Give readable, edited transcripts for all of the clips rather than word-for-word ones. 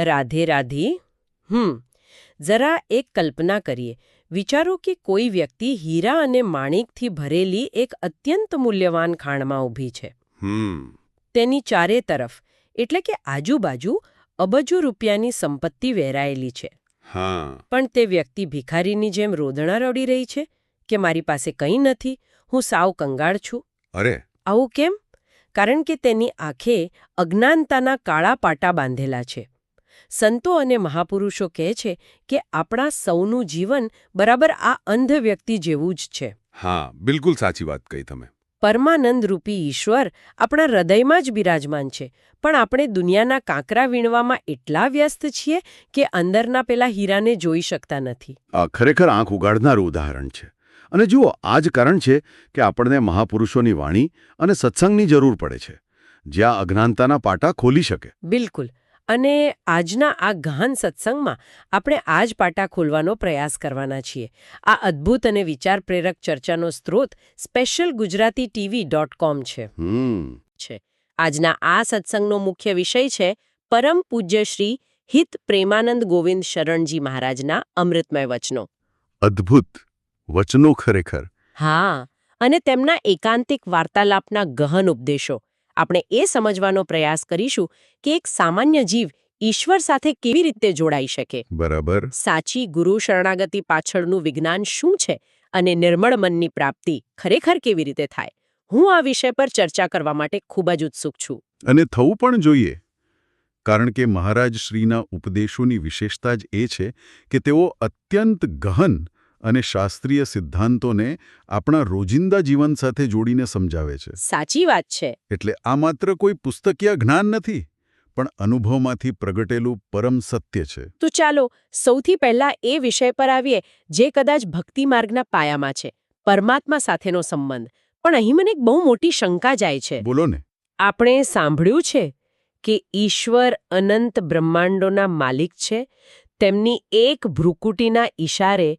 રાધે રાધે. જરા એક કલ્પના કરીએ. વિચારો કે કોઈ વ્યક્તિ હીરા અને માણિકથી ભરેલી એક અત્યંત મૂલ્યવાન ખાણમાં ઊભી છે. તેની ચારે તરફ એટલે કે આજુબાજુ અબજો રૂપિયાની સંપત્તિ વેરાયેલી છે. પણ તે વ્યક્તિ ભિખારીની જેમ રોદણા રડી રહી છે કે મારી પાસે કંઈ નથી, હું સાવ કંગાળ છું. અરે આવું કેમ? કારણ કે તેની આંખે અજ્ઞાનતાના કાળા પાટા બાંધેલા છે. સંતો અને મહાપુરુષો કહે છે કે આપણા સૌનું જીવન બરાબર આ અંધ વ્યક્તિ જેવું જ છે. હા, બિલકુલ સાચી વાત કહી તમે. પરમાનંદ રૂપી ઈશ્વર આપણા હૃદયમાં જ બિરાજમાન છે, પણ આપણે દુનિયાના કાંકરા વીણવામાં એટલા વ્યસ્ત છીએ કે અંદરના પેલા હીરાને જોઈ શકતા નથી. આ ખરેખર આંખ ઉગાડનારું ઉદાહરણ છે. અને જુઓ, આ જ કારણ છે કે આપણને મહાપુરુષોની વાણી અને સત્સંગની જરૂર પડે છે, જ્યાં અજ્ઞાનતાના પાટા ખોલી શકે. બિલકુલ. અને આજના આ ગહન સત્સંગમાં આપણે આ જ પાટા ખોલવાનો પ્રયાસ કરવાના છીએ. આ અદ્ભુત અને વિચાર પ્રેરક ચર્ચાનો સ્ત્રોત specialgujrati.tv.com છે. આજના આ સત્સંગનો મુખ્ય વિષય છે પરમ પૂજ્ય શ્રી હિત પ્રેમાનંદ ગોવિંદ શરણજી મહારાજના અમૃતમય વચનો. અદ્ભુત વચનો ખરેખર. હા, અને તેમના એકાંતિક વાર્તાલાપના ગહન ઉપદેશો. આપણે એ સમજવાનો પ્રયાસ કરીશું કે એક સામાન્ય જીવ ઈશ્વર સાથે કેવી રીતે જોડાઈ શકે. બરાબર. સાચી ગુરુ શરણાગતિ પાછળનું વિજ્ઞાન શું છે અને નિર્મળ મનની પ્રાપ્તિ ખરેખર કેવી રીતે થાય. હું આ વિષય પર ચર્ચા કરવા માટે ખૂબ જ ઉત્સુક છું. અને થવું પણ જોઈએ, કારણ કે મહારાજ શ્રીના ઉપદેશોની વિશેષતા જ એ છે કે તેઓ અત્યંત ગહન અને શાસ્ત્રીય સિદ્ધાંતોને આપણા રોજિંદા જીવન સાથે જોડીને સમજાવે છે. સાચી વાત છે. એટલે આ માત્ર કોઈ પુસ્તકીય જ્ઞાન નથી, પણ અનુભવમાંથી પ્રગટેલું પરમ સત્ય છે. તો ચાલો સૌથી પહેલા એ વિષય પર આવીએ જે કદાચ ભક્તિ માર્ગના પાયામાં છે, પરમાત્મા સાથેનો સંબંધ. પણ અહીં મને એક બહુ મોટી શંકા જાય છે. બોલો ને. આપણે સાંભળ્યું છે કે ઈશ્વર અનંત બ્રહ્માંડોના માલિક છે. તેમની એક ભ્રુકુટીના ઈશારે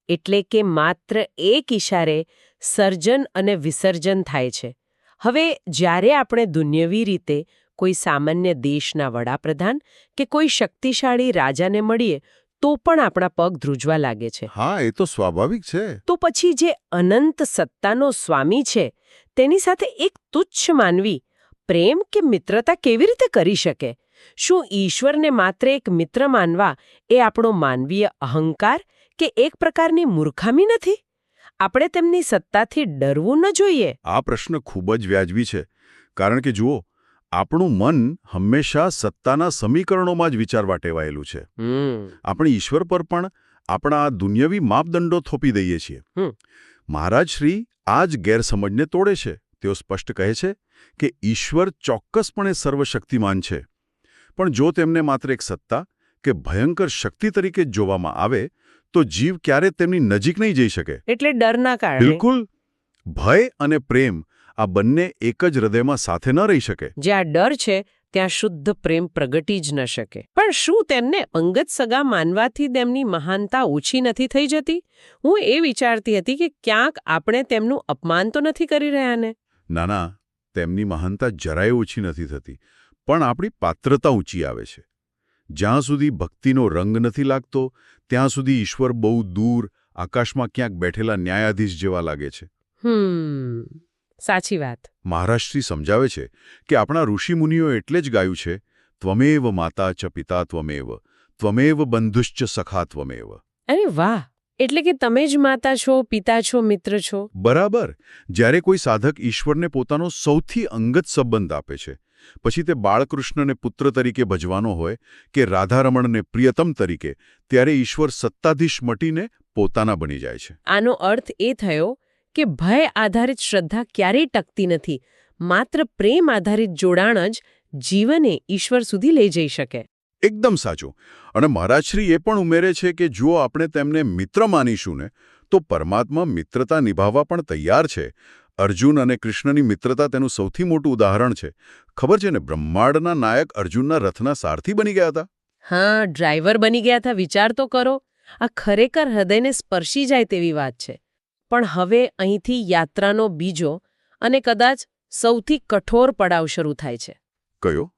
એટલે કે માત્ર એક ઈશારે સર્જન અને વિસર્જન થાય છે. હવે જ્યારે આપણે દુન્યવી રીતે કોઈ સામાન્ય દેશના વડાપ્રધાન કે કોઈ શક્તિશાળી રાજાને મળીએ તો પણ આપણા પગ ધ્રુજવા લાગે છે. હા, એ તો સ્વાભાવિક છે. તો પછી જે અનંત સત્તાનો સ્વામી છે તેની સાથે એક તુચ્છ માનવી પ્રેમ કે મિત્રતા કેવી રીતે કરી શકે? શું ઈશ્વરને માત્ર એક મિત્ર માનવા એ આપણો માનવીય અહંકાર કે એક પ્રકારની મૂર્ખામી નથી? આપણે તેમની સત્તાથી ડરવું ન જોઈએ? આ પ્રશ્ન ખૂબ જ વ્યાજબી છે, કારણ કે જુઓ, આપણું મન હંમેશા સત્તાના સમીકરણોમાં જ વિચારવા ટેવાયેલું છે. આપણે ઈશ્વર પર પણ આપણા આ દુન્યવી માપદંડો થોપી દઈએ છીએ. મહારાજ શ્રી આ જ ગેરસમજને તોડે છે. તેઓ સ્પષ્ટ કહે છે કે ઈશ્વર ચોક્કસપણે સર્વશક્તિમાન છે, પણ જો તેમને માત્ર એક સત્તા કે ભયંકર શક્તિ તરીકે જ જોવામાં આવે તો જીવ ક્યારે તેમની નજીક નહીં જઈ શકે. એટલે ડરના કારણે. બિલકુલ. ભય અને પ્રેમ આ બંને એક જ હૃદયમાં સાથે ન રહી શકે. જ્યાં ડર છે ત્યાં શુદ્ધ પ્રેમ પ્રગટી જ ન શકે. પણ શું તેમને અંગત સગા માનવાથી તેમની મહાનતા ઓછી નથી થઈ જતી? હું એ વિચારતી હતી કે ક્યાંક આપણે તેમનું અપમાન તો નથી કરી રહ્યા ને? ના, તેમની મહાનતા જરાય ઓછી નથી થતી, પણ આપણી પાત્રતા ઊંચી આવે છે. જ્યાં સુધી ભક્તિનો રંગ નથી લાગતો ત્યાં સુધી ઈશ્વર બહુ દૂર આકાશમાં ક્યાંક બેઠેલા ન્યાયાધીશ જેવા લાગે છે. સાચી વાત. મહારાષ્ટ્રી સમજાવે છે કે આપણા ઋષિમુનિઓ એટલે જ ગાયું છે, ત્વમેવ માતા ચ પિતા ત્વમેવ, ત્વમેવ બંધુશ્ચ સખા ત્વમેવ. અરે વાહ! એટલે કે તમે જ માતા છો, પિતા છો, મિત્ર છો. બરાબર. જ્યારે કોઈ સાધક ઈશ્વરને પોતાનો સૌથી અંગત સંબંધ આપે છે, પછી તે બાળકૃષ્ણને પુત્ર તરીકે ભજવાનો હોય કે રાધારમણને પ્રિયતમ તરીકે, ત્યારે ઈશ્વર સત્તાધીશ મટીને પોતાના બની જાય છે. આનો અર્થ એ થયો કે ભય આધારિત શ્રદ્ધા ક્યારેય ટકતી નથી. માત્ર પ્રેમ આધારિત જોડાણ જ જીવને ઈશ્વર સુધી લઈ જઈ શકે. એકદમ સાચું. અને મહારાજશ્રી એ પણ ઉમેરે છે કે જો આપણે તેમને મિત્ર માનીશું ને તો પરમાત્મા મિત્રતા નિભાવવા પણ તૈયાર છે. અર્જુન અને કૃષ્ણની મિત્રતા તેનું સૌથી મોટું ઉદાહરણ છે. ખબર છે ને, બ્રહ્માંડના નાયક અર્જુનના રથના સારથી બની ગયા હતા. હા, ડ્રાઈવર બની ગયા હતા. વિચાર તો કરો. આ ખરેખર હૃદયને સ્પર્શી જાય તેવી વાત છે. પણ હવે અહીંથી યાત્રાનો બીજો અને કદાચ સૌથી કઠોર પડાવ શરૂ થાય છે. કયો?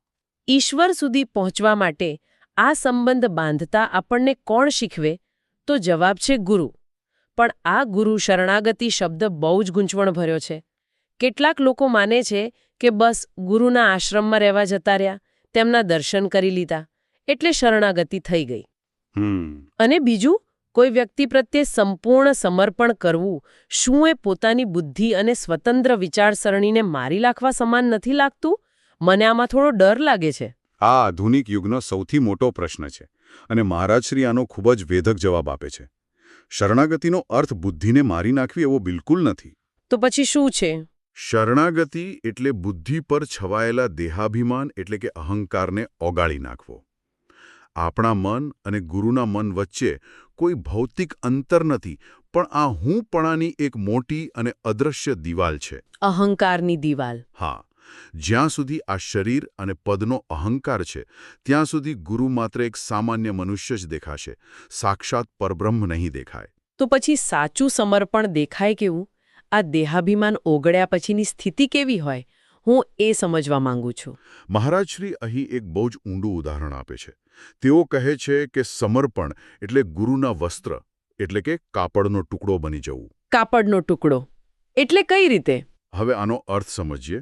ઈશ્વર સુધી પહોંચવા માટે આ સંબંધ બાંધતા આપણને કોણ શીખવે? તો જવાબ છે ગુરુ. પણ આ ગુરુ શરણાગતિ શબ્દ બહુ જ ગૂંચવણભર્યો છે. કેટલાક લોકો માને છે કે બસ ગુરુના આશ્રમમાં રહેવા જતા રહ્યા, તેમના દર્શન કરી લીધા, એટલે શરણાગતિ થઈ ગઈ. અને બીજું, કોઈ વ્યક્તિ પ્રત્યે સંપૂર્ણ સમર્પણ કરવું, શું એ પોતાની બુદ્ધિ અને સ્વતંત્ર વિચારસરણીને મારી નાખવા સમાન નથી લાગતું? મને આમાં થોડો ડર લાગે છે. આ આધુનિક યુગનો સૌથી મોટો પ્રશ્ન છે અને મહારાજ શ્રી આનો ખૂબ જ વેધક જવાબ આપે છે. શરણાગતિનો અર્થ બુદ્ધિને મારી નાખવી એવો બિલકુલ નથી. તો પછી શું છે? શરણાગતિ એટલે બુદ્ધિ પર છવાયેલા દેહાભિમાન એટલે કે અહંકારને ઓગાળી નાખવો. આપણા મન અને ગુરુના મન વચ્ચે કોઈ ભૌતિક અંતર નથી, પણ આ હુંપણાની એક મોટી અને અદૃશ્ય દિવાલ છે. અહંકારની દિવાલ. હા, જ્યાં સુધી આ શરીર અને પદનો અહંકાર છે ત્યાં સુધી ગુરુ માત્ર એક સામાન્ય મનુષ્ય જ દેખાશે, સાક્ષાત પરબ્રહ્મ નહીં દેખાય. તો પછી સાચું સમર્પણ દેખાય કેવું? આ દેહાભિમાન ઓગળ્યા પછીની સ્થિતિ કેવી હોય? હું એ સમજવા માંગુ છું. મહારાજ શ્રી અહીં એક બહુ જ ઊંડું ઉદાહરણ આપે છે. તેઓ કહે છે કે સમર્પણ એટલે ગુરુના વસ્ત્ર એટલે કે કાપડનો ટુકડો બની જવું. કાપડનો ટુકડો એટલે કઈ રીતે? હવે આનો અર્થ સમજીએ.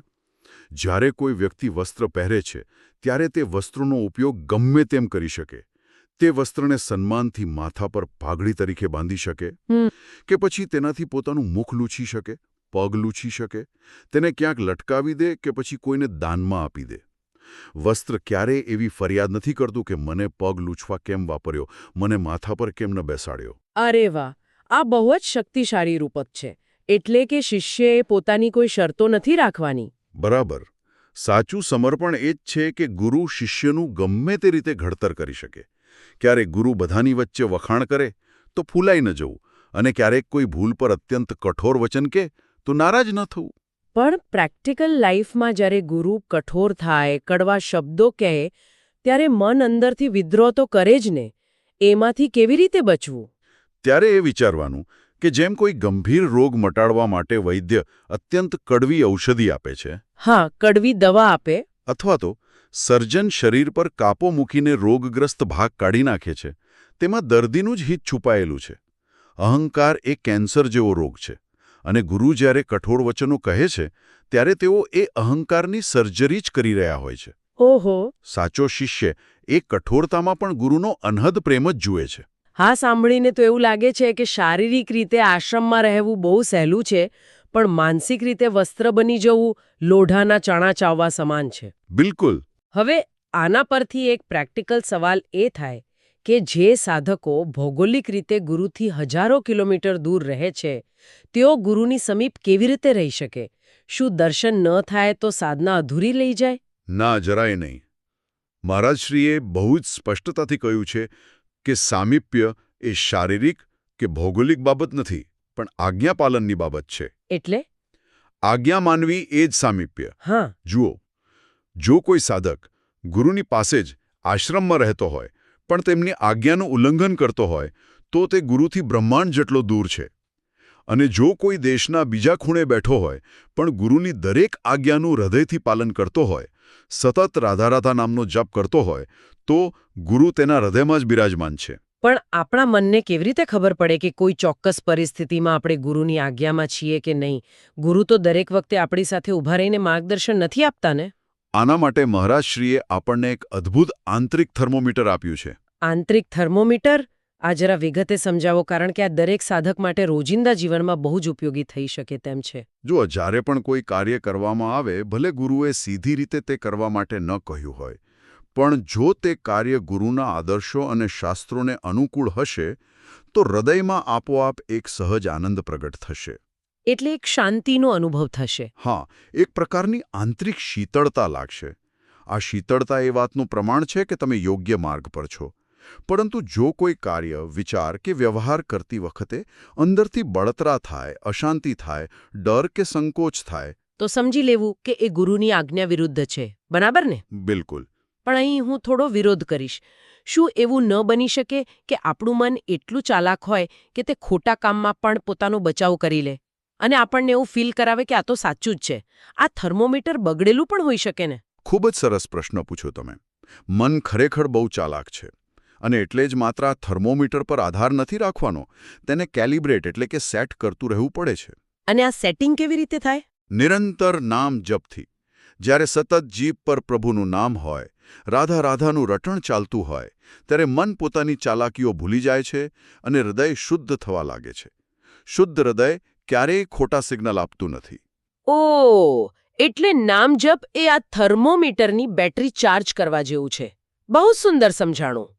જ્યારે કોઈ વ્યક્તિ વસ્ત્ર પહેરે છે ત્યારે તે વસ્ત્રનો ઉપયોગ ગમે તેમ કરી શકે. તે વસ્ત્રને સન્માનથી માથા પર પાઘડી તરીકે બાંધી શકે, કે પછી તેનાથી પોતાનું મુખ લૂછી શકે, પગ લૂછી શકે, તેને ક્યાંક લટકાવી દે કે પછી કોઈને દાનમાં આપી દે. વસ્ત્ર ક્યારેય એવી ફરિયાદ નથી કરતું કે મને પગ લૂછવા કેમ વાપર્યો, મને માથા પર કેમ ન બેસાડ્યો. અરે વાહ, આ બહુ જ શક્તિશાળી રૂપક છે. એટલે કે શિષ્યએ પોતાની કોઈ શરતો નથી રાખવાની. બરાબર. સાચું સમર્પણ એ જ છે કે ગુરુ શિષ્યનું ગમે તે રીતે ઘડતર કરી શકે. ક્યારેક ગુરુ બધાની વચ્ચે વખાણ કરે તો ફૂલાઈ ન જવું, અને ક્યારેક કોઈ ભૂલ પર અત્યંત કઠોર વચન કહે તો નારાજ ન થવું. પણ પ્રેક્ટિકલ લાઈફમાં જ્યારે ગુરુ કઠોર થાય, કડવા શબ્દો કહે, ત્યારે મન અંદરથી વિદ્રોહ તો કરે જ ને. એમાંથી કેવી રીતે બચવું? ત્યારે એ વિચારવાનું કે જેમ કોઈ ગંભીર રોગ મટાડવા માટે વૈદ્ય અત્યંત કડવી ઔષધિ આપે છે. હા, કડવી દવા આપે. અથવા તો સર્જન શરીર પર કાપો મૂકીને રોગગ્રસ્ત ભાગ કાઢી નાખે છે, તેમાં દર્દીનું જ હિત છુપાયેલું છે. અહંકાર એ કેન્સર જેવો રોગ છે, અને ગુરુ જ્યારે કઠોર વચનો કહે છે ત્યારે તેઓ એ અહંકારની સર્જરી જ કરી રહ્યા હોય છે. ઓહો. સાચો શિષ્ય એ કઠોરતામાં પણ ગુરુનો અનહદ પ્રેમ જ જુએ છે. હા, સાંભળીને તો એવું લાગે છે કે શારીરિક રીતે આશ્રમમાં રહેવું બહુ સહેલું છે, પણ માનસિક રીતે વસ્ત્ર બની જવું લોઢાના ચણા ચાવવા સમાન છે. બિલકુલ. હવે આના પરથી એક પ્રેક્ટિકલ સવાલ એ થાય કે જે સાધકો ભૌગોલિક રીતે ગુરુથી હજારો કિલોમીટર દૂર રહે છે, તેઓ ગુરુની સમીપ કેવી રીતે રહી શકે? શું દર્શન ન થાય તો સાધના અધૂરી લઈ જાય? ના, જરાય નહીં. મહારાજશ્રીએ બહુ જ સ્પષ્ટતાથી કહ્યું છે કે સામીપ્ય એ શારીરિક કે ભૌગોલિક બાબત નથી, પણ આજ્ઞાપાલનની બાબત છે. એટલે આજ્ઞા માનવી એ જ સામીપ્ય. હા, જુઓ, જો કોઈ સાધક ગુરુની પાસે જ આશ્રમમાં રહેતો હોય પણ તેમની આજ્ઞાનું ઉલ્લંઘન કરતો હોય તો તે ગુરુથી બ્રહ્માંડ જેટલો દૂર છે. અને જો કોઈ દેશના બીજા ખૂણે બેઠો હોય પણ ગુરુની દરેક આજ્ઞાનું હૃદયથી પાલન કરતો હોય, સતત રાધા રાધા નામનો જપ કરતો હોય, તો ગુરુ તેના હૃદયમાં જ બિરાજમાન છે. પણ આપણા મનને કેવી રીતે ખબર પડે કે કોઈ ચોક્કસ પરિસ્થિતિમાં આપણે ગુરુની આજ્ઞામાં છીએ કે નહીં? ગુરુ તો દરેક વખતે આપણી સાથે ઊભા રહીને માર્ગદર્શન નથી આપતા ને? આના માટે મહારાજશ્રીએ આપણને એક અદ્ભુત આંતરિક થર્મોમીટર આપ્યું છે. આંતરિક થર્મોમીટર? આ જરા વિગતે સમજાવો, કારણ કે આ દરેક સાધક માટે રોજિંદા જીવનમાં બહુ જ ઉપયોગી થઈ શકે તેમ છે. જુઓ, જ્યારે પણ કોઈ કાર્ય કરવામાં આવે, ભલે ગુરુએ સીધી રીતે તે કરવા માટે ન કહ્યું હોય, પણ જો તે કાર્ય ગુરુના આદર્શો અને શાસ્ત્રોને અનુકૂળ હશે તો હૃદયમાં આપોઆપ એક સહજ આનંદ પ્રગટ થશે. એટલે એક શાંતિનો અનુભવ થશે. હા, એક પ્રકારની આંતરિક શીતળતા લાગશે. આ શીતળતા એ વાતનું પ્રમાણ છે કે તમે યોગ્ય માર્ગ પર છો. પરંતુ જો કોઈ કાર્ય, વિચાર કે વ્યવહાર કરતી વખતે અંદરથી બળતરા થાય, અશાંતિ થાય, ડર કે સંકોચ થાય, તો સમજી લેવું કે એ ગુરુની આજ્ઞા વિરુદ્ધ છે. બરાબર ને? બિલકુલ. પણ અહીં હું થોડો વિરોધ કરીશ. શું એવું ન બની શકે કે આપણું મન એટલું ચાલાક હોય કે તે ખોટા કામમાં પણ પોતાનો બચાવ કરી લે અને આપણને એવું ફીલ કરાવે કે આ તો સાચું જ છે? આ થર્મોમીટર બગડેલું પણ હોઈ શકે ને? ખૂબ જ સરસ પ્રશ્ન પૂછ્યો તમે. મન ખરેખર બહુ ચાલાક છે. અને એટલે જ માત્ર આ થર્મોમીટર પર આધાર નથી રાખવાનો, તેને કેલિબ્રેટ એટલે કે સેટ કરતું રહેવું પડે છે. અને આ સેટિંગ કેવી રીતે થાય? નિરંતર નામ જપથી. જ્યારે સતત જીભ પર પ્રભુનું નામ હોય, રાધા રાધાનું રટણ ચાલતું હોય, ત્યારે મન પોતાની ચાલાકીઓ ભૂલી જાય છે અને હૃદય શુદ્ધ થવા લાગે છે. શુદ્ધ હૃદય ક્યારેય ખોટા સિગ્નલ આપતું નથી. ઓહ, એટલે નામ જપ એ આ થર્મોમીટરની બેટરી ચાર્જ કરવા જેવું છે. બહુ સુંદર સમજાણું.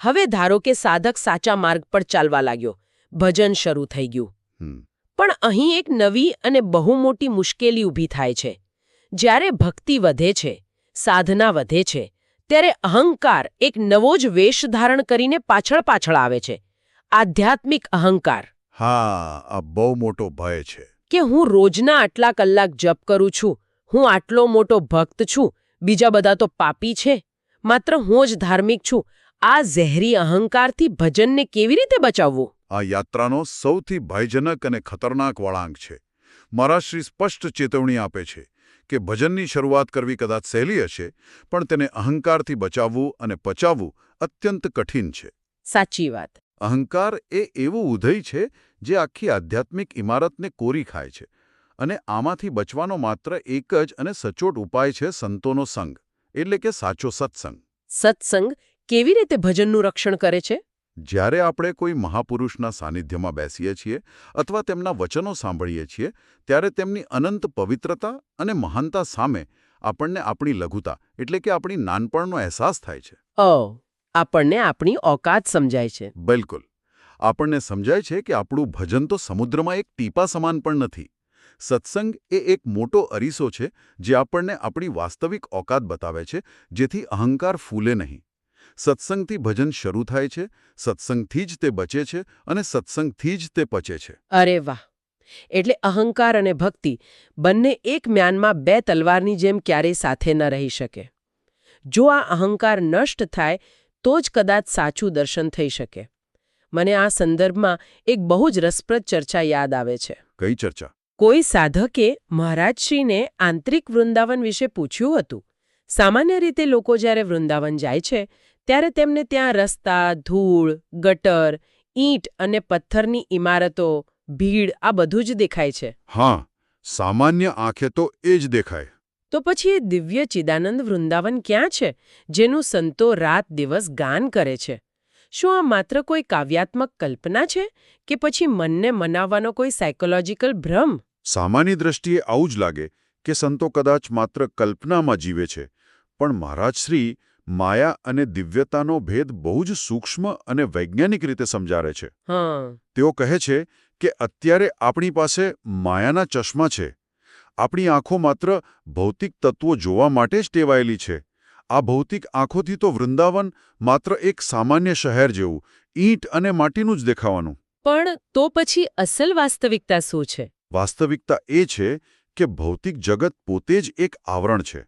હવે ધારો કે સાધક સાચા માર્ગ પર ચાલવા લાગ્યો, ભજન શરૂ થઈ ગયું. પણ અહીં એક નવી અને બહુ મોટી મુશ્કેલી ઊભી થાય છે. જ્યારે ભક્તિ વધે છે, સાધના વધે છે, ત્યારે અહંકાર એક નવો જ વેશ ધારણ કરીને પાછળ આવે છે. આધ્યાત્મિક અહંકાર. હા, આ બહુ મોટો ભય છે. કે હું રોજના આટલા કલાક જપ કરું છું, હું આટલો મોટો ભક્ત છું, બીજા બધા તો પાપી છે, માત્ર હું જ ધાર્મિક છું. આ ઝેરી અહંકારથી ભજનને કેવી રીતે બચાવવું? આ યાત્રાનો સૌથી ભયજનક અને ખતરનાક વળાંક છે. મહારાજશ્રી સ્પષ્ટ ચેતવણી આપે છે કે ભજનની શરૂઆત કરવી કદાચ સહેલી હશે, પણ તેને અહંકારથી બચાવવું અને પચાવવું અત્યંત કઠિન છે. સાચી વાત. અહંકાર એ એવું ઉદય છે જે આખી આધ્યાત્મિક ઇમારતને કોરી ખાય છે, અને આમાંથી બચવાનો માત્ર એક જ અને સચોટ ઉપાય છે સંતોનો સંગ, એટલે કે સાચો સત્સંગ. સત્સંગ કેવી રીતે ભજનનું રક્ષણ કરે છે? જ્યારે આપણે કોઈ મહાપુરુષના સાનિધ્યમાં બેસીએ છીએ અથવા તેમના વચનો સાંભળીએ છીએ, ત્યારે તેમની અનંત પવિત્રતા અને મહાનતા સામે આપણને આપણી લઘુતા એટલે કે આપણી નાનપણનો અહેસાસ થાય છે. આપણને આપણી ઓકાત સમજાય છે. બિલકુલ. આપણને સમજાય છે કે આપણું ભજન તો સમુદ્રમાં એક ટીપા સમાન પણ નથી. સત્સંગ એ એક મોટો અરીસો છે જે આપણને આપણી વાસ્તવિક ઓકાત બતાવે છે, જેથી અહંકાર ફૂલે નહીં. સત્સંગથી ભજન શરૂ થાય છે, સત્સંગથી જ તે બચે છે અને સત્સંગથી જ તે પચે છે. અરે વાહ! એટલે અહંકાર અને ભક્તિ બંને એક મ્યાનમાં બે તલવારની જેમ ક્યારેય સાથે ન રહી શકે. જો આ અહંકાર નષ્ટ થાય તો જ કદાચ સાચું દર્શન થઈ શકે. મને આ સંદર્ભમાં એક બહુ જ રસપ્રદ ચર્ચા યાદ આવે છે. કઈ ચર્ચા? કોઈ સાધકે મહારાજશ્રીને આંતરિક વૃંદાવન વિશે પૂછ્યું હતું. સામાન્ય રીતે લોકો જ્યારે વૃંદાવન જાય છે, ત્યારે તેમને ત્યાં રસ્તા, ધૂળ, ગટર, ઈંટ અને પથ્થરની ઇમારતો, ભીડ આ બધું જ દેખાય છે. હા, સામાન્ય આંખે તો એ જ દેખાય. તો પછી એ દિવ્ય ચિદાનંદ વૃંદાવન ક્યાં છે, જેનું સંતો રાત દિવસ ગાન કરે છે? શું આ માત્ર કોઈ કાવ્યાત્મક કલ્પના છે કે પછી મનને મનાવવાનો કોઈ સાયકોલોજીકલ ભ્રમ? સામાન્ય દ્રષ્ટિએ આવું જ લાગે કે સંતો કદાચ માત્ર કલ્પનામાં જીવે છે, પણ મહારાજશ્રી માયા અને દિવ્યતાનો ભેદ બહુ જ સૂક્ષ્મ અને વૈજ્ઞાનિક રીતે સમજાવે છે. તેઓ કહે છે કે અત્યારે આપણી પાસે માયાના ચશ્મા છે. આપણી આંખો માત્ર ભૌતિક તત્વો જોવા માટે જ ટેવાયેલી છે. આ ભૌતિક આંખોથી તો વૃંદાવન માત્ર એક સામાન્ય શહેર જેવું, ઈંટ અને માટીનું જ દેખાવાનું. પણ તો પછી અસલ વાસ્તવિકતા શું છે? વાસ્તવિકતા એ છે કે ભૌતિક જગત પોતે જ એક આવરણ છે.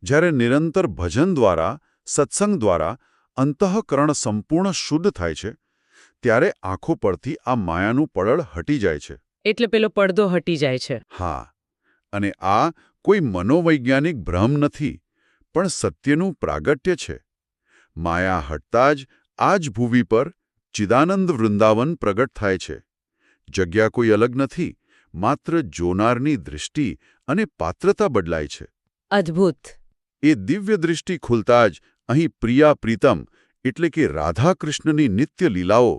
જ્યારે નિરંતર ભજન દ્વારા, સત્સંગ દ્વારા અંતઃકરણ સંપૂર્ણ શુદ્ધ થાય છે, ત્યારે આંખો પરથી આ માયાનું પડળ હટી જાય છે. એટલે પેલો પડદો હટી જાય છે. હા, અને આ કોઈ મનોવૈજ્ઞાનિક ભ્રમ નથી, પણ સત્યનું પ્રાગટ્ય છે. માયા હટતા જ આ જ ભૂમિ પર ચિદાનંદ વૃંદાવન પ્રગટ થાય છે. જગ્યા કોઈ અલગ નથી, માત્ર જોનારની દૃષ્ટિ અને પાત્રતા બદલાય છે. અદ્ભુત. એ દિવ્ય દૃષ્ટિ ખુલતા જ અહીં પ્રિયા પ્રીતમ એટલે કે રાધાકૃષ્ણની નિત્ય લીલાઓ,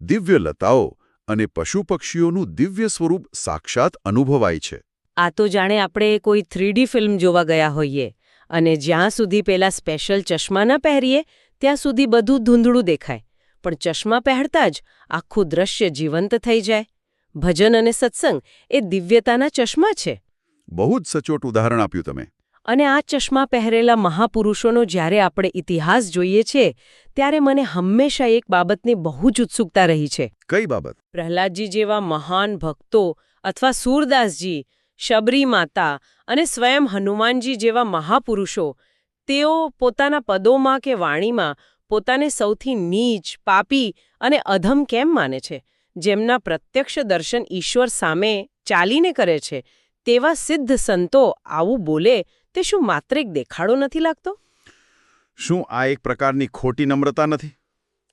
દિવ્ય લતાઓ અને પશુ પક્ષીઓનું દિવ્ય સ્વરૂપ સાક્ષાત અનુભવાય છે. આ તો જાણે આપણે કોઈ 3D ફિલ્મ જોવા ગયા હોઈએ અને જ્યાં સુધી પેલા સ્પેશિયલ ચશ્મા ન પહેરીએ ત્યાં સુધી બધું ધૂંધળું દેખાય, પણ ચશ્મા પહેરતા જ આખું દ્રશ્ય જીવંત થઈ જાય. ભજન અને સત્સંગ એ દિવ્યતાના ચશ્મા છે. બહુ જ સચોટ ઉદાહરણ આપ્યું તમે. અને આ ચશ્મા પહેરેલા મહાપુરુષોનો જ્યારે આપણે ઇતિહાસ જોઈએ છીએ, ત્યારે મને હંમેશા એક બાબતની બહુ જ ઉત્સુકતા રહી છે. કઈ બાબત? પ્રહલાદજી જેવા મહાન ભક્તો અથવા સૂરદાસજી, શબરી માતા અને સ્વયં હનુમાનજી જેવા મહાપુરુષો, તેઓ પોતાના પદોમાં કે વાણીમાં પોતાને સૌથી નીચ, પાપી અને અધમ કેમ માને છે? જેમના પ્રત્યક્ષ દર્શન ઈશ્વર સામે ચાલીને કરે છે, તેવા સિદ્ધ સંતો આવું બોલે તે શું માત્ર એક દેખાડો નથી લાગતો? શું આ એક પ્રકારની ખોટી નમ્રતા નથી?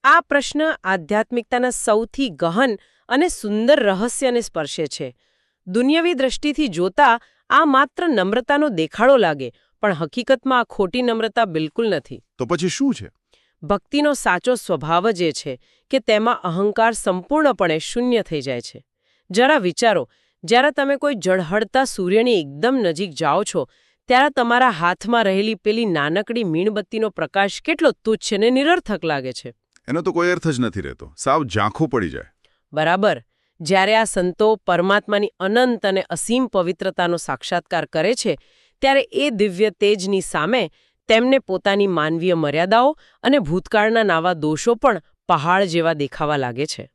આ પ્રશ્ન આધ્યાત્મિકતાના સૌથી ગહન અને સુંદર રહસ્યને સ્પર્શે છે. દુન્યવી દ્રષ્ટિથી જોતા આ માત્ર નમ્રતાનો દેખાડો લાગે, પણ હકીકતમાં આ ખોટી નમ્રતા બિલકુલ નથી. તો પછી શું છે? ભક્તિનો સાચો સ્વભાવ જ એ છે કે તેમાં અહંકાર સંપૂર્ણપણે શૂન્ય થઈ જાય છે. જરા વિચારો, જ્યારે તમે કોઈ ઝળહળતા સૂર્યની એકદમ નજીક જાઓ છો, ત્યારે તમારા હાથમાં રહેલી પેલી નાનકડી મીણબત્તીનો પ્રકાશ કેટલો તુચ્છ અને નિરર્થક લાગે છે. એનો તો કોઈ અર્થ જ નથી રહેતો, સાવ ઝાંખું પડી જાય. બરાબર. જ્યારે આ સંતો પરમાત્માની અનંત અને અસીમ પવિત્રતાનો સાક્ષાત્કાર કરે છે, ત્યારે એ દિવ્ય તેજની સામે તેમને પોતાની માનવીય મર્યાદાઓ અને ભૂતકાળના નાવા દોષો પણ પહાડ જેવા દેખાવા લાગે છે.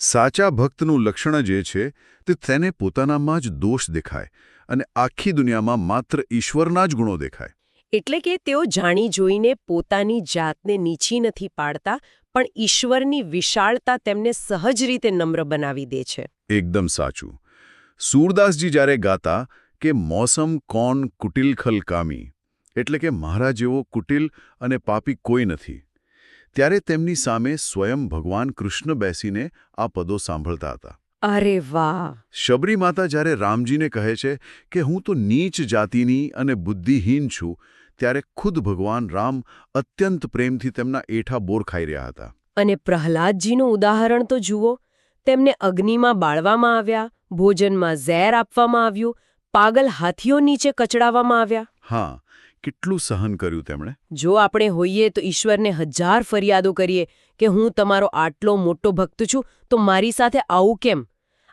સાચા ભક્તનું લક્ષણ જ એ છે કે તેને પોતાનામાં જ દોષ દેખાય અને આખી દુનિયામાં માત્ર ઈશ્વરના જ ગુણો દેખાય. એટલે કે તેઓ જાણી જોઈને પોતાની જાતને નીચી નથી પાડતા, પણ ઈશ્વરની વિશાળતા તેમને સહજ રીતે નમ્ર બનાવી દે છે. એકદમ સાચું. સૂરદાસજી જ્યારે ગાતા કે મોસમ કોણ કુટિલ ખલકામી, એટલે કે મારા જેવો કુટિલ અને પાપી કોઈ નથી, ત્યારે તેમની સામે સ્વયં ભગવાન કૃષ્ણ બેસીને આ પદો સાંભળતા હતા. અરે વાહ! શબરી માતા જ્યારે રામજીને કહે છે કે હું તો નીચ જાતિની અને બુદ્ધિહીન છું, ત્યારે ખુદ ભગવાન રામ અત્યંત પ્રેમથી તેમના એઠા બોર ખાઈ રહ્યા હતા. અને પ્રહલાદજીનું ઉદાહરણ તો જુઓ. તેમને અગ્નિમાં બાળવામાં આવ્યા, ભોજનમાં ઝેર આપવામાં આવ્યું, પાગલ હાથીઓ નીચે કચડાવવામાં આવ્યા. હા, કેટલું સહન કર્યું તેમણે. જો આપણે હોઈએ તો ઈશ્વરને 1000 ફરિયાદો કરીએ કે હું તમારો આટલો મોટો ભક્ત છું, તો મારી સાથે આવું કેમ?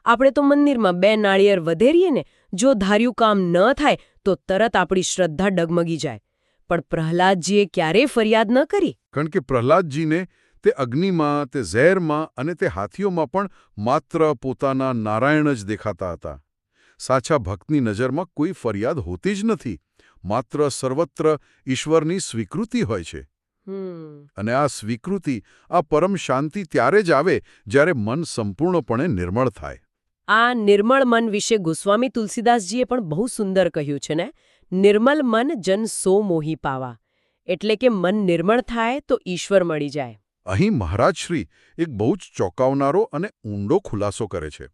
આપણે તો મંદિરમાં 2 નાળિયેર વધેરીએ ને, જો ધાર્યું કામ ન થાય તો તરત આપણી શ્રદ્ધા ડગમગી જાય. પણ પ્રહલાદજીએ ક્યારેય ફરિયાદ ન કરી. કારણ કે પ્રહલાદજીને તે અગ્નિમાં, તે ઝેરમાં અને તે હાથીઓમાં પણ માત્ર પોતાના નારાયણ જ દેખાતા હતા. સાચા ભક્તની નજરમાં કોઈ ફરિયાદ હોતી જ નથી, માત્ર સર્વત્ર ઈશ્વરની સ્વીકૃતિ હોય છે. અને આ સ્વીકૃતિ, આ પરમ શાંતિ ત્યારે જ આવે જ્યારે મન સંપૂર્ણપણે નિર્મળ થાય. આ નિર્મળ મન વિશે ગોસ્વામી તુલસીદાસજીએ પણ બહુ સુંદર કહ્યું છે ને, નિર્મલ મન જન સો મોહી પાવા. એટલે કે મન નિર્મળ થાય તો ઈશ્વર મળી જાય. અહીં મહારાજશ્રી એક બહુ જ ચોંકાવનારો અને ઊંડો ખુલાસો કરે છે.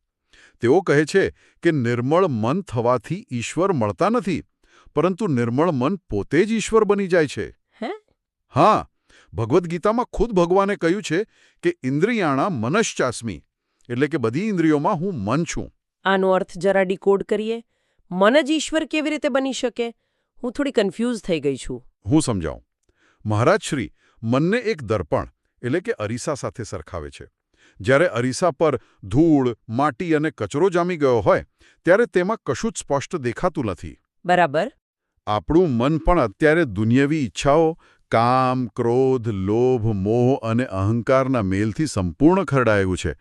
તેઓ કહે છે કે નિર્મળ મન થવાથી ઈશ્વર મળતા નથી, પરંતુ નિર્મળ મન પોતે જ ઈશ્વર બની જાય છે. હા, ભગવદ્ ગીતામાં ખુદ ભગવાને કહ્યું છે કે ઇન્દ્રિયાણા મનશ્ચાસ્મી, એટલે કે બધી ઇન્દ્રિયોમાં હું મન છું. આનો અર્થ જરા ડીકોડ કરીએ. મન જ ઈશ્વર કેવી રીતે બની શકે? હું થોડી કન્ફ્યુઝ થઈ ગઈ છું. હું સમજાવું. મહારાજશ્રી મનને એક દર્પણ એટલે કે અરીસા સાથે સરખાવે છે. જ્યારે અરીસા પર ધૂળ, માટી અને કચરો જામી ગયો હોય, ત્યારે તેમાં કશું જ સ્પષ્ટ દેખાતું નથી. બરાબર. આપણું મન પણ અત્યારે દુન્યવી ઈચ્છાઓ, કામ, ક્રોધ, લોભ, મોહ અને અહંકારના મેલથી સંપૂર્ણ ખરડાયું છે.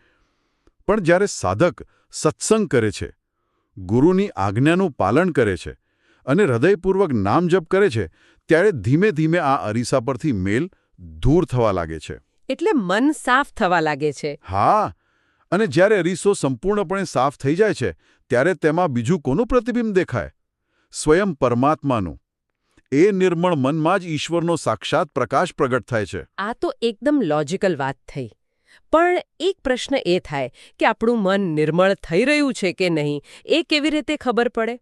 પણ જ્યારે સાધક સત્સંગ કરે છે, ગુરુની આજ્ઞાનું પાલન કરે છે અને હૃદયપૂર્વક નામ જપ કરે છે, ત્યારે ધીમે ધીમે આ અરીસા પરથી મેલ દૂર થવા લાગે છે. એટલે મન સાફ થવા લાગે છે. હા, અને જ્યારે અરીસો સંપૂર્ણપણે સાફ થઈ જાય છે, ત્યારે તેમાં બીજું કોનું પ્રતિબિંબ દેખાય? સ્વયં પરમાત્માનું. એ નિર્મળ મનમાં જ ઈશ્વરનો સાક્ષાત પ્રકાશ પ્રગટ થાય છે. આ તો એકદમ લોજિકલ વાત થઈ. પણ એક પ્રશ્ન એ થાય કે આપણું મન નિર્મળ થઈ રહ્યું છે કે નહીં, એ કેવી રીતે ખબર પડે?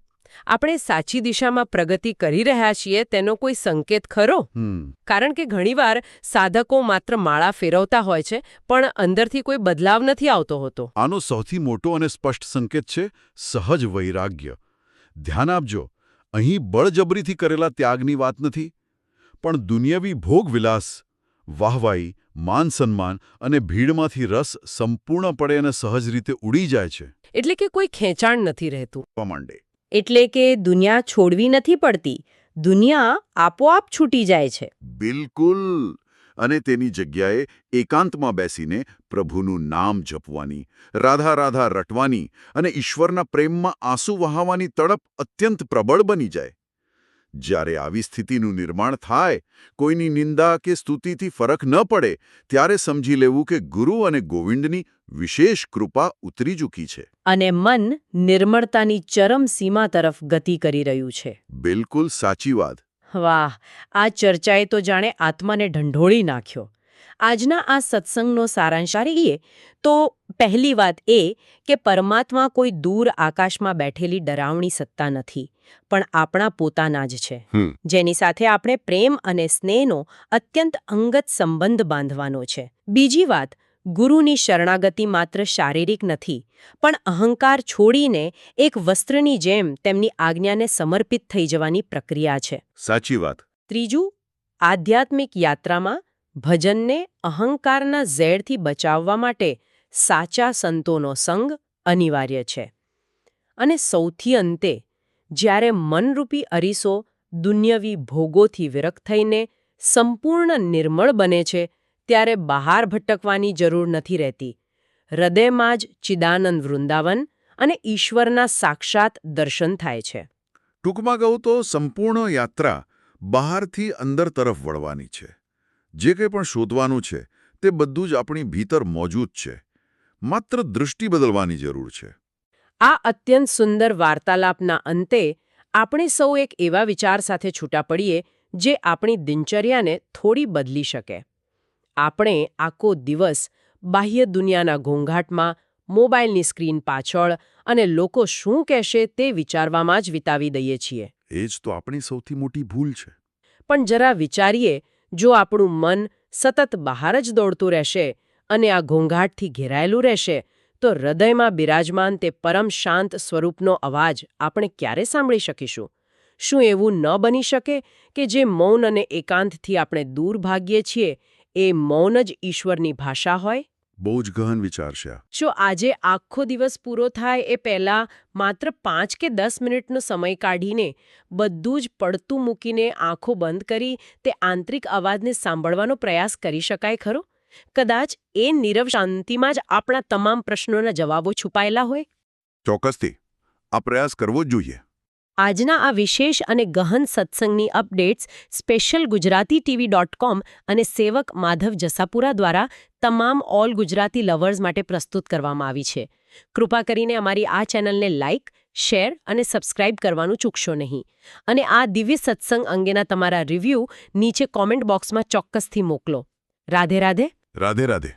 આપણે સાચી દિશામાં પ્રગતિ કરી રહ્યા છીએ તેનો કોઈ સંકેત ખરો? કારણ કે ઘણીવાર સાધકો માત્ર માળા ફેરવતા હોય છે, પણ અંદરથી કોઈ બદલાવ નથી આવતો હોતો. આનો સૌથી મોટો અને સ્પષ્ટ સંકેત છે સહજ વૈરાગ્ય. ધ્યાન આપજો, અહીં બળજબરીથી કરેલા ત્યાગની વાત નથી, પણ દુનિયાવી ભોગવિલાસ, વાહવાઈ, માન સન્માન અને ભીડમાંથી રસ સંપૂર્ણપણે અને સહજ રીતે ઉડી જાય છે. એટલે કે કોઈ ખેંચાણ નથી રહેતું. માંડે. એટલે કે દુનિયા છોડવી નથી પડતી, દુનિયા આપોઆપ છૂટી જાય છે. બિલકુલ. અને તેની જગ્યાએ એકાંતમાં બેસીને પ્રભુનું નામ જપવાની, રાધા રાધા રટવાની અને ઈશ્વરના પ્રેમમાં આંસુ વહાવવાની તડપ અત્યંત પ્રબળ બની જાય. જ્યારે આવી સ્થિતિનું નિર્માણ થાય, કોઈની નિંદા કે સ્તુતિથી ફરક ન પડે, ત્યારે સમજી લેવું કે ગુરુ અને ગોવિંદની વિશેષ કૃપા ઉતરી ચૂકી છે. અને મન નિર્મળતાની ચરમ સીમા તરફ ગતિ કરી રહ્યું છે. બિલકુલ સાચી વાત. વાહ! આ ચર્ચાએ તો જાણે આત્માને ઢંઢોળી નાખ્યો. આજના આ સત્સંગનો સારાંશ એ તો પહેલી વાત એ કે પરમાત્મા કોઈ દૂર આકાશમાં બેઠેલી ડરાવણી સત્તા નથી, પણ આપણા પોતાના જ છે, જેની સાથે આપણે પ્રેમ અને સ્નેહનો અત્યંત અંગત સંબંધ બાંધવાનો છે. બીજી વાત, ગુરુની શરણાગતિ માત્ર શારીરિક નથી, પણ અહંકાર છોડીને એક વસ્ત્રની જેમ તેમની આજ્ઞાને સમર્પિત થઈ જવાની પ્રક્રિયા છે. સાચી વાત. ત્રીજું, આધ્યાત્મિક યાત્રામાં ભજનને અહંકારના ઝેરથી બચાવવા માટે સાચા સંતોનો સંગ અનિવાર્ય છે. અને સૌથી અંતે, જ્યારે મનરૂપી અરીસો દુન્યવી ભોગોથી વિરક્ત થઈને સંપૂર્ણ નિર્મળ બને છે, ત્યારે બહાર ભટકવાની જરૂર નથી રહેતી. હૃદયમાં જ ચિદાનંદ વૃંદાવન અને ઈશ્વરના સાક્ષાત દર્શન થાય છે. ટૂંકમાં કહું તો સંપૂર્ણ યાત્રા બહારથી અંદર તરફ વળવાની છે. જે કંઈ પણ શોધવાનું છે તે બધું જ આપણી ભીતર મોજૂદ છે. માત્ર દૃષ્ટિ બદલવાની જરૂર છે. આ અત્યંત સુંદર વાર્તાલાપના અંતે આપણે સૌ એક એવા વિચાર સાથે છૂટા પડીએ જે આપણી દિનચર્યાને થોડી બદલી શકે. આપણે આખો દિવસ બાહ્ય દુનિયાના ઘોંઘાટમાં, મોબાઈલની સ્ક્રીન પાછળ અને લોકો શું કહેશે તે વિચારવામાં જ વિતાવી દઈએ છીએ. એ જ તો આપણી સૌથી મોટી ભૂલ છે. પણ જરા વિચારીએ, જો આપણું મન સતત બહાર જ દોડતું રહેશે અને આ ઘોંઘાટથી ઘેરાયેલું રહેશે, તો હૃદયમાં બિરાજમાન તે પરમ શાંત સ્વરૂપનો અવાજ આપણે ક્યારે સાંભળી શકીશું? શું એવું ન બની શકે કે જે મૌન અને એકાંતથી આપણે દૂર ભાગીએ છીએ, એ મૌન જ ઈશ્વરની ભાષા હોય? બહુ જ ગહન વિચાર છે. જો આજે આખો દિવસ પૂરો થાય એ પહેલાં માત્ર 5 કે 10 મિનિટનો સમય કાઢીને બધું જ પડતું મૂકીને આંખો બંધ કરી તે આંતરિક અવાજને સાંભળવાનો પ્રયાસ કરી શકાય ખરો? કદાચ એ નીરવ શાંતિમાં જ આપણા તમામ પ્રશ્નોના જવાબો છુપાયેલા હોય. ચોક્કસથી આ પ્રયાસ કરવો જ જોઈએ. આજના આ વિશેષ અને ગહન સત્સંગની અપડેટ્સ સ્પેશિયલ ગુજરાતીTV.com અને સેવક માધવ જસાપુરા દ્વારા તમામ ઓલ ગુજરાતી લવર્સ માટે પ્રસ્તુત કરવામાં આવી છે. કૃપા કરીને અમારી આ ચેનલને લાઇક, શેર અને સબસ્ક્રાઇબ કરવાનું ચૂકશો નહીં. અને આ દિવ્ય સત્સંગ અંગેના તમારા રિવ્યૂ નીચે કોમેન્ટ બોક્સમાં ચોક્કસથી મોકલો. રાધે રાધે. રાધે રાધે.